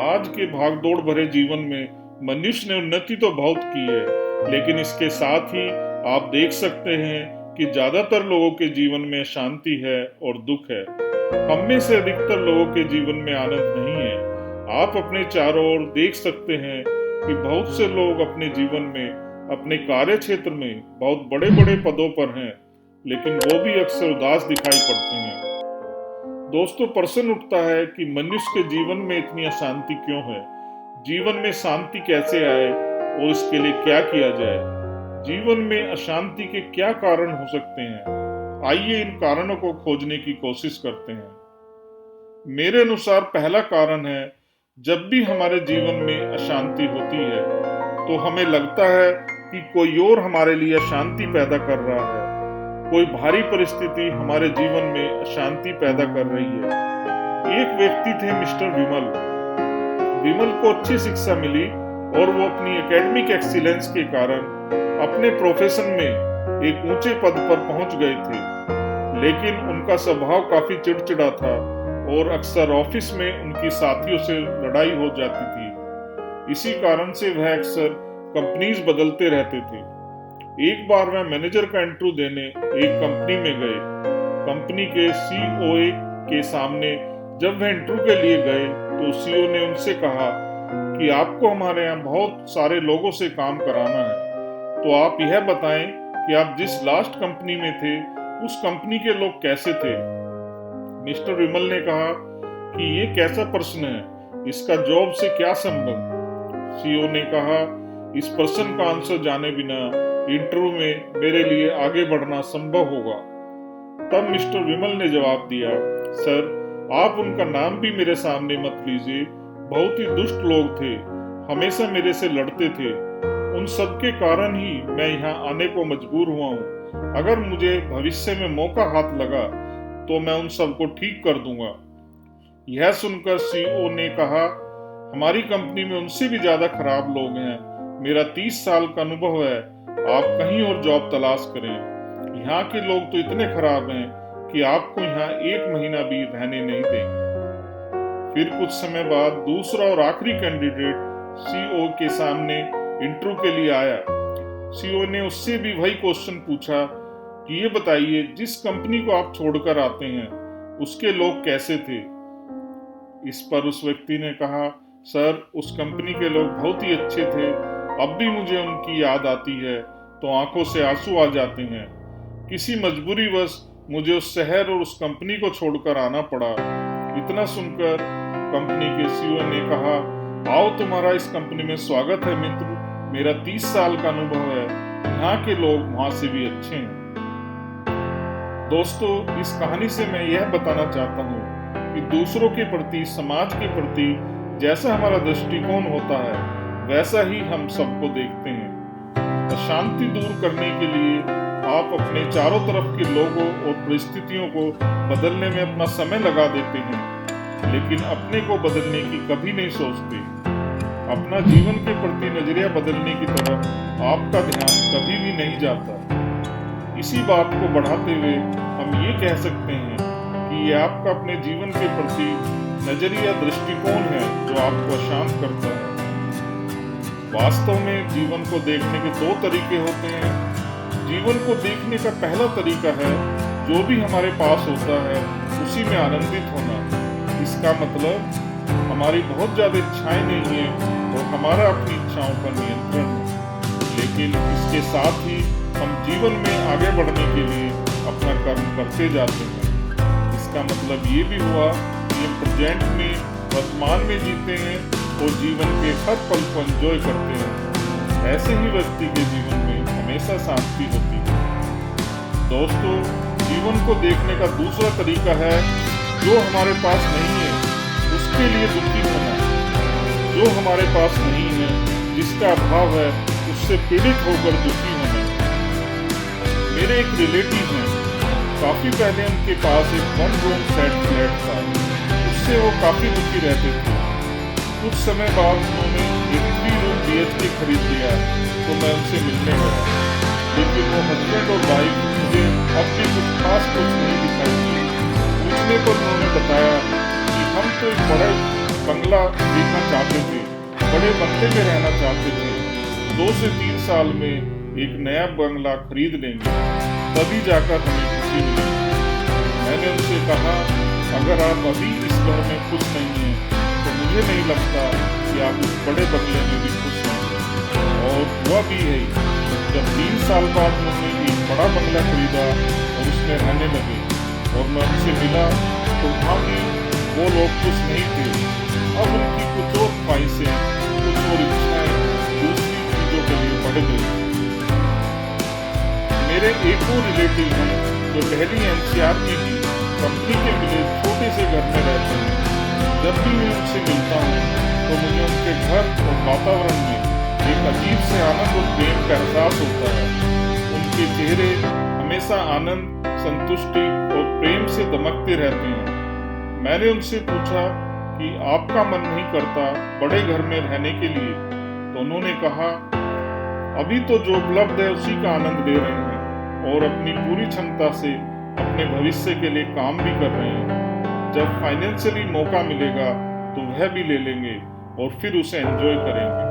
आज के भागदौड़ भरे जीवन में मनुष्य ने उन्नति तो बहुत की है, लेकिन इसके साथ ही आप देख सकते हैं कि ज्यादातर लोगों के जीवन में शांति है और दुख है। हम में से अधिकतर लोगों के जीवन में आनंद नहीं है। आप अपने चारों ओर देख सकते हैं कि बहुत से लोग अपने जीवन में, अपने कार्य क्षेत्र में बहुत बड़े बड़े पदों पर हैं, लेकिन वो भी अक्सर उदास दिखाई पड़ते हैं। दोस्तों, प्रश्न उठता है कि मनुष्य के जीवन में इतनी अशांति क्यों है? जीवन में शांति कैसे आए और इसके लिए क्या किया जाए? जीवन में अशांति के क्या कारण हो सकते हैं? आइए इन कारणों को खोजने की कोशिश करते हैं। मेरे अनुसार पहला कारण है, जब भी हमारे जीवन में अशांति होती है तो हमें लगता है कि कोई और हमारे लिए अशांति पैदा कर रहा है। कोई भारी परिस्थिति हमारे जीवन में अशांति पैदा कर रही है। एक व्यक्ति थे मिस्टर विमल। विमल को अच्छी शिक्षा मिली और वो अपनी एकेडमिक एक्सीलेंस के कारण अपने प्रोफेशन में एक ऊंचे पद पर पहुंच गए थे, लेकिन उनका स्वभाव काफी चिड़चिड़ा था और अक्सर ऑफिस में उनकी साथियों से लड़ाई हो जाती थी। इसी कारण से वह अक्सर कंपनीज बदलते रहते थे। एक बार वह मैनेजर का इंटरव्यू देने एक कंपनी में गए। कंपनी के सीईओ के सामने जब वह इंटरव्यू के लिए गए तो सीईओ ने उनसे कहा कि आपको हमारे यहाँ बहुत सारे लोगों से काम कराना है, तो आप यह बताएं कि आप जिस लास्ट कंपनी में थे उस कंपनी के लोग कैसे थे? मिस्टर विमल ने कहा कि ये कैसा प्रश्न है, इसका जॉब से क्या संबंध? सीईओ ने कहा, इस प्रश्न का आंसर जाने बिना इंटरव्यू में मेरे लिए आगे बढ़ना संभव होगा। तब मिस्टर विमल ने जवाब दिया, सर आप उनका नाम भी मेरे सामने मत लीजिए। बहुत ही दुष्ट लोग थे, हमेशा मेरे से लड़ते थे। उन सब के कारण ही मैं यहाँ आने को मजबूर हुआ हूँ। अगर मुझे भविष्य में मौका हाथ लगा तो मैं उन सबको ठीक कर दूंगा। यह सुनकर सीईओ ने कहा, हमारी कंपनी में उनसे भी ज्यादा खराब लोग हैं। मेरा 30 साल का अनुभव है, आप कहीं और जॉब तलाश करें। यहाँ के लोग तो इतने खराब हैं कि आपको यहाँ 1 महीना भी रहने नहीं देंगे। फिर कुछ समय बाद दूसरा और आखिरी कैंडिडेट सीईओ के सामने इंटरव्यू के लिए आया। सीईओ ने उससे भी वही क्वेश्चन पूछा कि ये बताइए, जिस कंपनी को आप छोड़कर आते हैं उसके लोग कैसे थे? इस पर उस व्यक्ति ने कहा, सर उस कंपनी के लोग बहुत ही अच्छे थे। अब भी मुझे उनकी याद आती है तो आंखों से आंसू आ जाते हैं। किसी मजबूरीवश मुझे उस शहर और उस कंपनी को छोड़कर आना पड़ा। इतना सुनकर कंपनी के सीईओ ने कहा, आओ तुम्हारा इस कंपनी में स्वागत है मित्र। मेरा 30 साल का अनुभव है, यहाँ के लोग वहां से भी अच्छे हैं। दोस्तों, इस कहानी से मैं यह बताना चाहता हूँ कि दूसरों के प्रति, समाज के प्रति जैसा हमारा दृष्टिकोण होता है वैसा ही हम सबको देखते हैं। अशांति दूर करने के लिए आप अपने चारों तरफ के लोगों और परिस्थितियों को बदलने में अपना समय लगा देते हैं, लेकिन अपने को बदलने की कभी नहीं सोचते। अपना जीवन के प्रति नजरिया बदलने की तरफ आपका ध्यान कभी भी नहीं जाता। इसी बात को बढ़ाते हुए हम ये कह सकते हैं कि ये आपका अपने जीवन के प्रति नजरिया, दृष्टिकोण है जो आपको अशांत करता है। वास्तव में जीवन को देखने के 2 तरीके होते हैं। जीवन को देखने का पहला तरीका है, जो भी हमारे पास होता है उसी में आनंदित होना। इसका मतलब हमारी बहुत ज्यादा इच्छाएं नहीं है और हमारा अपनी इच्छाओं पर नियंत्रण है, लेकिन इसके साथ ही हम जीवन में आगे बढ़ने के लिए अपना कर्म करते जाते हैं। इसका मतलब ये भी हुआ कि हम प्रेजेंट में, वर्तमान में जीते हैं और जीवन के हर पल को एंजॉय करते हैं। ऐसे ही व्यक्ति के जीवन में हमेशा शांति होती है। दोस्तों, जीवन को देखने का दूसरा तरीका है, जो हमारे पास नहीं है उसके लिए दुखी होना। जो हमारे पास नहीं है, जिसका अभाव है, उससे पीड़ित होकर दुखी होना। मेरे एक रिलेटिव हैं, काफी पहले उनके पास एक 1 रूम सेट फ्लैट था। उससे वो काफी दुखी रहते थे। कुछ समय बाद उन्होंने एक 3 रूम BHK खरीद लिया तो मैं उनसे मिलने गया, लेकिन वो हस्बैंड और वाइफ मुझे अब भी कुछ खास कुछ नहीं दिखाई दी। पूछने पर उन्होंने बताया कि हम तो एक बड़े बंगला देखना चाहते थे, बड़े बंगले में रहना चाहते थे। 2 से 3 साल में एक नया बंगला खरीद लेंगे, तभी जाकर हमें खुशी मिलेगी। मैंने उनसे कहा, अगर आप अभी इस घर में खुश नहीं हैं, तो मुझे नहीं लगता कि आप उस बड़े बंगले में भी खुश होंगे। और हुआ भी है। जब 3 साल बाद उन्होंने एक बड़ा बंगला खरीदा और उसमें रहने लगे, और मैं उनसे मिला तो वहाँ भी वो लोग खुश नहीं थे। अब उनकी कुछ और ख्वाहिशें, कुछ और इच्छाएं दूसरी चीजों के लिए बढ़ गई। मेरे एक और रिलेटिव हैं जो दिल्ली एनसीआर में ही कंपनी के मिले छोटे से घर में रहते हैं। जब भी मैं उनसे मिलता हूँ तो मुझे उनके घर और वातावरण में एक अजीब से आनंद और प्रेम का एहसास होता है। उनके चेहरे हमेशा आनंद, संतुष्टि और प्रेम से दमकते रहते हैं। मैंने उनसे पूछा कि आपका मन नहीं करता बड़े घर में रहने के लिए? तो उन्होंने कहा, अभी तो जो उपलब्ध है उसी का आनंद ले रहे हैं और अपनी पूरी क्षमता से अपने भविष्य के लिए काम भी कर रहे हैं। जब फाइनेंशियली मौका मिलेगा तो वह भी ले लेंगे और फिर उसे एंजॉय करेंगे।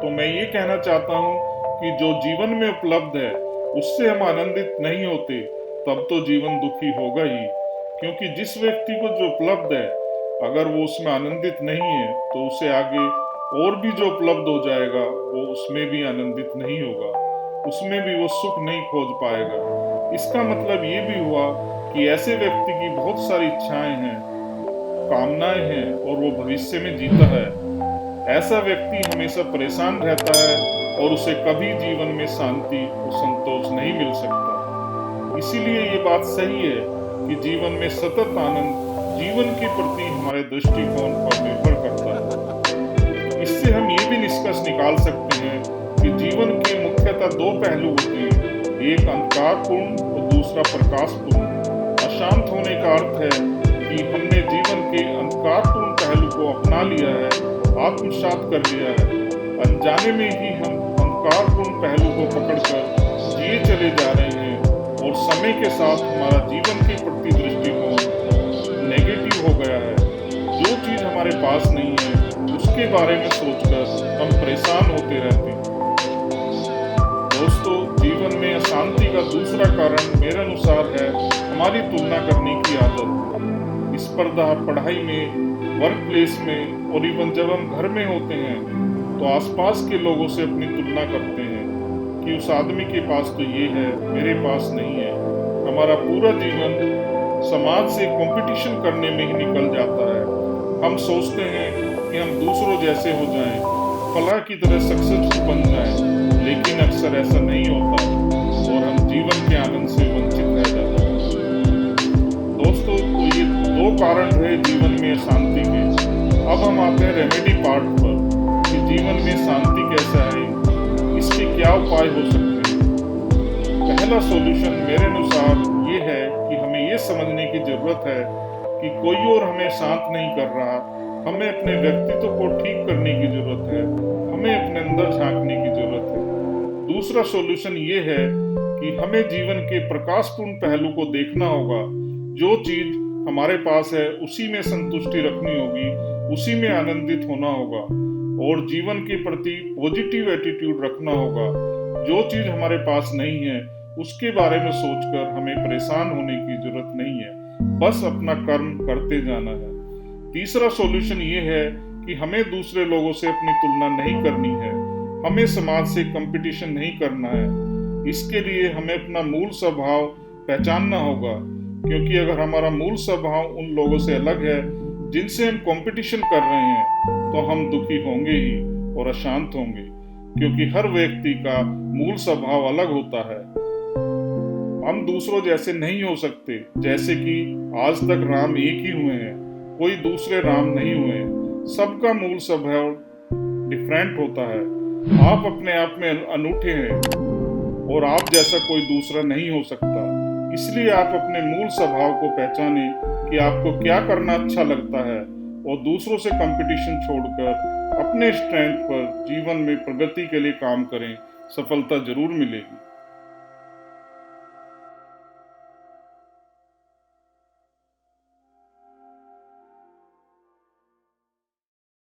तो मैं ये कहना चाहता हूँ कि जो जीवन में उपलब्ध है उससे हम आनंदित नहीं होते, तब तो जीवन दुखी होगा ही। क्योंकि जिस व्यक्ति को जो उपलब्ध है, अगर वो उसमें आनंदित नहीं है तो उसे आगे और भी जो उपलब्ध हो जाएगा वो उसमें भी आनंदित नहीं होगा, उसमें भी वो सुख नहीं खोज पाएगा। इसका मतलब ये भी हुआ कि ऐसे व्यक्ति की बहुत सारी इच्छाएं हैं, कामनाएं हैं और वो भविष्य में जीता है। ऐसा व्यक्ति हमेशा परेशान रहता है और उसे कभी जीवन में शांति और संतोष नहीं मिल सकता। इसीलिए ये बात सही है कि जीवन में सतत आनंद जीवन के प्रति हमारे दृष्टिकोण पर निर्भर करता है। इससे हम ये भी निष्कर्ष निकाल सकते हैं कि जीवन के मुख्यतः 2 पहलू होते हैं, एक अंधकारपूर्ण और दूसरा प्रकाशपूर्ण। अशांत होने का अर्थ है कि हमने जीवन के अंधकारपूर्ण पहलू को अपना लिया है, आत्मसात कर लिया है। अनजाने में ही हम अंधकारपूर्ण पहलू को पकड़कर जिए चले जा रहे हैं और समय के साथ हमारा जीवन के प्रति दृष्टिकोण नेगेटिव हो गया है। जो चीज हमारे पास नहीं है उसके बारे में सोचकर हम परेशान होते रहते हैं। दोस्तों, जीवन में अशांति का दूसरा कारण मेरे अनुसार है हमारी तुलना करने की आदत। स्पर्धा पढ़ाई में, वर्क प्लेस में और इवन जब हम घर में होते हैं तो आसपास के लोगों से अपनी तुलना करते हैं कि उस आदमी के पास तो ये है, मेरे पास नहीं है। हमारा पूरा जीवन समाज से कंपटीशन करने में ही निकल जाता है। हम सोचते हैं कि हम दूसरों जैसे हो जाएं, फलां की तरह सक्सेसफुल बन जाएं, लेकिन अक्सर ऐसा नहीं होता और हम जीवन के आनंद से वंचित रह जाते हैं। दोस्तों, तो ये 2 कारण रहे जीवन में शांति के। अब हम आते हैं रेमेडी पार्ट पर कि जीवन में शांति कैसे आए, इसके क्या उपाय हो सकते हैं। पहला सॉल्यूशन मेरे अनुसार ये है कि हमें ये समझने की जरूरत है कि कोई और हमें शांत नहीं कर रहा। हमें अपने व्यक्तित्व को ठीक करने की जरूरत है, हमें अपने अंदर झांकने की जरूरत है। दूसरा सॉल्यूशन ये है कि हमें जीवन के प्रकाशपूर्ण पहलू को देखना होगा। जो चीज हमारे पास है उसी में संतुष्टि रखनी होगी, उसी में आनंदित होना होगा और जीवन के प्रति पॉजिटिव एटीट्यूड रखना होगा। जो चीज हमारे पास नहीं है उसके बारे में सोचकर हमें परेशान होने की जरूरत नहीं है, बस अपना कर्म करते जाना है। तीसरा सॉल्यूशन ये है कि हमें दूसरे लोगों से अपनी तुलना नहीं करनी है, हमें समाज से कंपटीशन नहीं करना है। इसके लिए हमें अपना मूल स्वभाव पहचानना होगा, क्योंकि अगर हमारा मूल स्वभाव उन लोगों से अलग है जिनसे हम कंपटीशन कर रहे हैं तो हम दुखी होंगे ही और अशांत होंगे, क्योंकि हर व्यक्ति का मूल स्वभाव अलग होता है। हम दूसरों जैसे नहीं हो सकते। जैसे कि आज तक राम एक ही हुए हैं, कोई दूसरे राम नहीं हुए। सबका मूल स्वभाव डिफरेंट होता है। आप अपने आप में अनूठे हैं और आप जैसा कोई दूसरा नहीं हो सकता। इसलिए आप अपने मूल स्वभाव को पहचानें कि आपको क्या करना अच्छा लगता है और दूसरों से कंपटीशन छोड़कर अपने स्ट्रेंथ पर जीवन में प्रगति के लिए काम करें। सफलता जरूर मिलेगी।